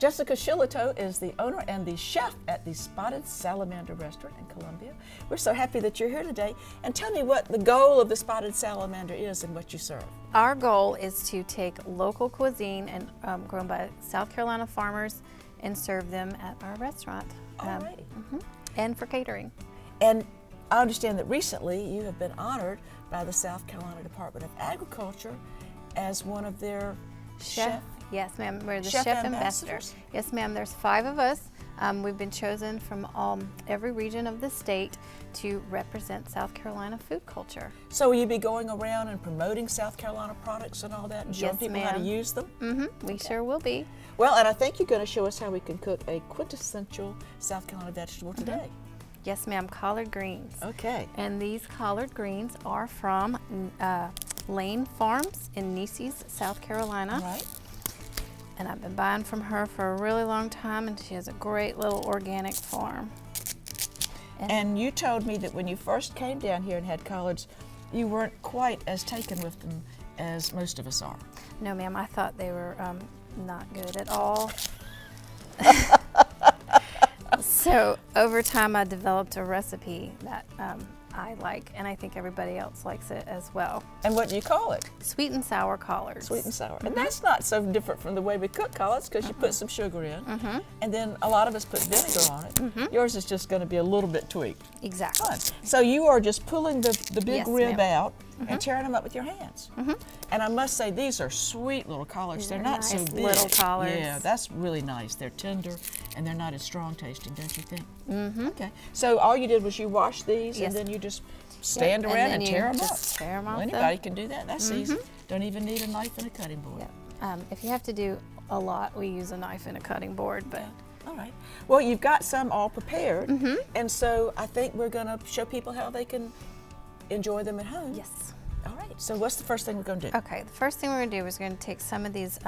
Jessica Shillato is the owner and the chef at the Spotted Salamander restaurant in Columbia. We're so happy that you're here today. And tell me what the goal of the Spotted Salamander is and what you serve. Our goal is to take local cuisine and grown by South Carolina farmers and serve them at our restaurant. Alrighty. And for catering. And I understand that recently you have been honored by the South Carolina Department of Agriculture as one of their chef. Yes, ma'am. We're the Chef chef ambassadors? ambassador. Yes, ma'am. There's 5 of us. We've been chosen from every region of the state to represent South Carolina food culture. So will you be going around and promoting South Carolina products and all that and showing Yes, people how to ma'am. use them? We sure will be. Well, and I think you're going to show us how we can cook a quintessential South Carolina vegetable today. Yes, ma'am. Collard greens. Okay. And these collard greens are from Lane Farms in Neeses, South Carolina. All right. And I've been buying from her for a really long time, and she has a great little organic farm. And you told me that when you first came down here and had collards, you weren't quite as taken with them as most of us are. No, ma'am, I thought they were not good at all. So over time, I developed a recipe that I like, and I think everybody else likes it as well. And what do you call it? Sweet and Sour Collards. Sweet and sour. And that's not so different from the way we cook collards because you put some sugar in, and then a lot of us put vinegar on it. Yours is just going to be a little bit tweaked. Exactly. Fun. So you are just pulling the big Yes, rib ma'am. out and tearing them up with your hands. And I must say, these are sweet little collards. They're not so nice big. little collards. Yeah, that's really nice. They're tender and they're not as strong tasting, don't you think? Okay. So all you did was you wash these Yes. and then you just stand around then and you tear them just up. tear 'em Well, off anybody can do that. That's easy. Don't even need a knife and a cutting board. If you have to do a lot, we use a knife and a cutting board, but All right. Well, you've got some all prepared, and so I think we're going to show people how they can enjoy them at home. yes. All right. So what's the first thing we're going to do? Okay, the first thing we're gonna do is we're gonna take some of these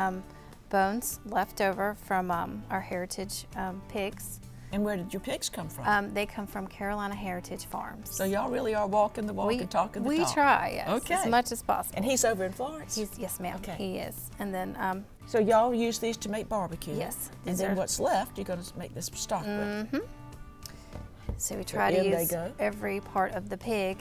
bones left over from our heritage pigs. And where did your pigs come from? They come from Carolina Heritage Farms. So y'all really are walking the walk and talking the we talk. try, yes, Okay. as much as possible. And he's over in Florence. Yes, ma'am, Okay. he is. And then, So y'all use these to make barbecue. Yes, And these then are- what's left, you're going to make this stock with. so we try to in they use go. every part of the pig,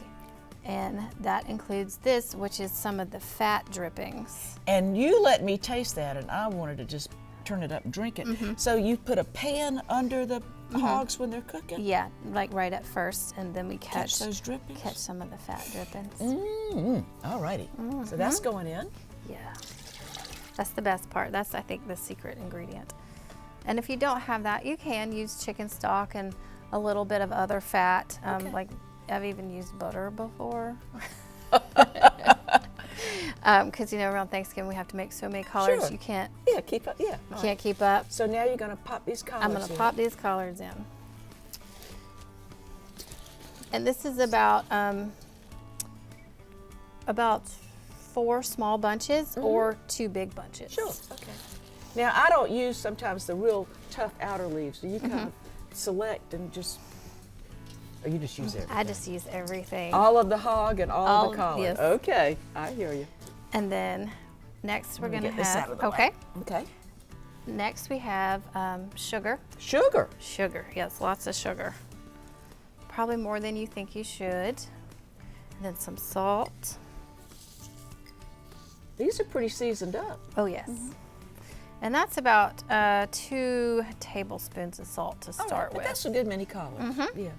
and that includes this, which is some of the fat drippings. And you let me taste that, and I wanted to just turn it up and drink it. So you put a pan under the hogs when they're cooking? Yeah, like right at first, and then we Catch those drippings? catch some of the fat drippings. All righty. So that's going in. Yeah, that's the best part. That's, I think, the secret ingredient. And if you don't have that, you can use chicken stock and a little bit of other fat. Like I've even used butter before. Because around Thanksgiving we have to make so many collards. Sure. You can't Keep up. Yeah. all right. can't keep up. So now you're going to pop these collards I'm gonna in. pop these collards in. And this is about 4 small bunches or 2 big bunches. Sure. Okay. Now I don't use sometimes the real tough outer leaves. Do you kind of select and just, or you just use everything? I just use everything. All of the hog and all of the collard. yes. Okay, I hear you. And then next we're gonna Get this have out of the okay. way. Okay. Next we have sugar. Sugar. Sugar, yes, lots of sugar. Probably more than you think you should. Then some salt. These are pretty seasoned up. Oh yes. And that's about 2 tablespoons of salt to All right, start but with. that's a good many collards. Yeah.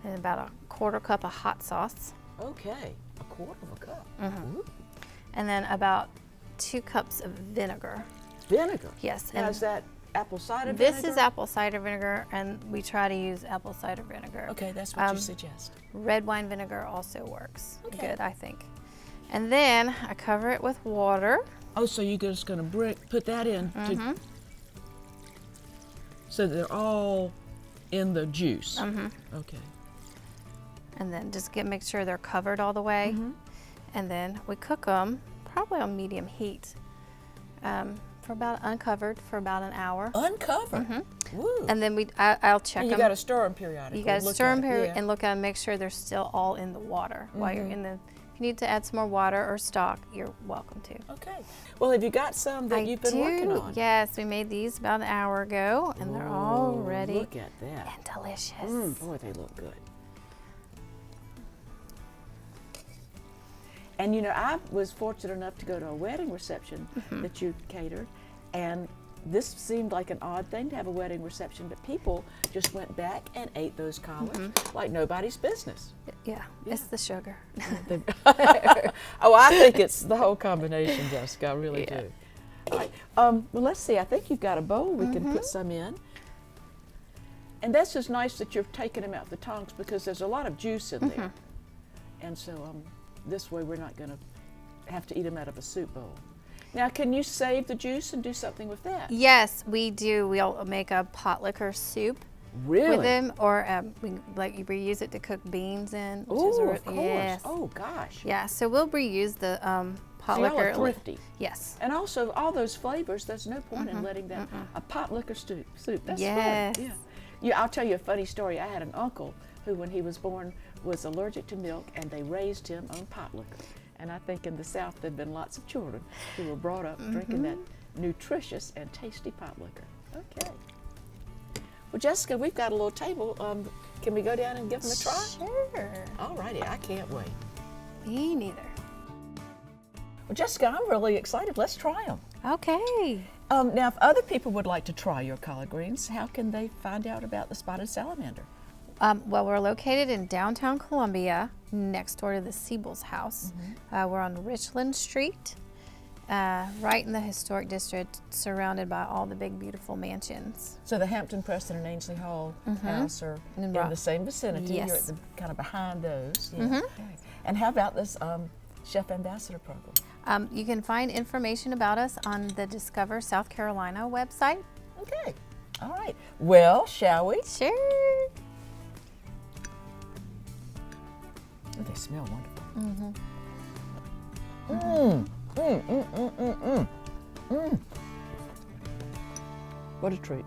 And about a 1/4 cup of hot sauce. Okay. 1/4 of a cup. Ooh. And then about 2 cups of vinegar. Vinegar. Yes. Now And is that apple cider this vinegar? is apple cider vinegar, and we try to use apple cider vinegar. Okay, that's what you suggest. Red wine vinegar also works Okay. good, I think. And then I cover it with water. Oh, so you're just going to put that in so they're all in the juice. Okay. And then just make sure they're covered all the way. And then we cook them probably on medium heat uncovered for about an hour. Uncovered. Woo. And then I'll check And them. you got to stir them periodically. You got to look stir at them it, here yeah. and look at them, make sure they're still all in the water while you're in the If you need to add some more water or stock, you're welcome to. Okay. Well, have you got some that you've been working on? Yes, we made these about an hour ago, and they're all ready. Look at that. And delicious. Boy, they look good. And you know, I was fortunate enough to go to a wedding reception that you catered, and this seemed like an odd thing to have a wedding reception, but people just went back and ate those collards like nobody's business. Yeah, it's the sugar. Oh, I think it's the whole combination, Jessica. I really do. All right. Well, let's see. I think you've got a bowl we can put some in. And that's just nice that you're taking them out the tongs because there's a lot of juice in there. And so this way we're not going to have to eat them out of a soup bowl. Now, can you save the juice and do something with that? Yes, we do. We'll make a pot liquor soup with them, or we reuse it to cook beans in. Oh, of course. Yes. Oh, gosh. Yeah, so we'll reuse the pot So y'all liquor. are thrifty. Yes. And also, all those flavors, there's no point in letting that, a pot liquor soup. That's Yes. fun. Yeah. Yeah, I'll tell you a funny story. I had an uncle who, when he was born, was allergic to milk, and they raised him on pot liquor. And I think in the South there've been lots of children who were brought up drinking that nutritious and tasty pot liquor. Okay. Well, Jessica, we've got a little table. Can we go down and give them a try? Sure. All righty, I can't wait. Me neither. Well, Jessica, I'm really excited. Let's try them. Okay. Now, if other people would like to try your collard greens, how can they find out about the Spotted Salamander? Well, we're located in downtown Columbia, next door to the Siebel's house. We're on Richland Street, right in the historic district, surrounded by all the big, beautiful mansions. So the Hampton, Preston, and Ainsley Hall house are in the same vicinity. Yes. You're at the, kind of behind those. Yeah. Okay. And how about this Chef Ambassador program? You can find information about us on the Discover South Carolina website. Okay. All right. Well, shall we? Sure. Oh, they smell wonderful. What a treat.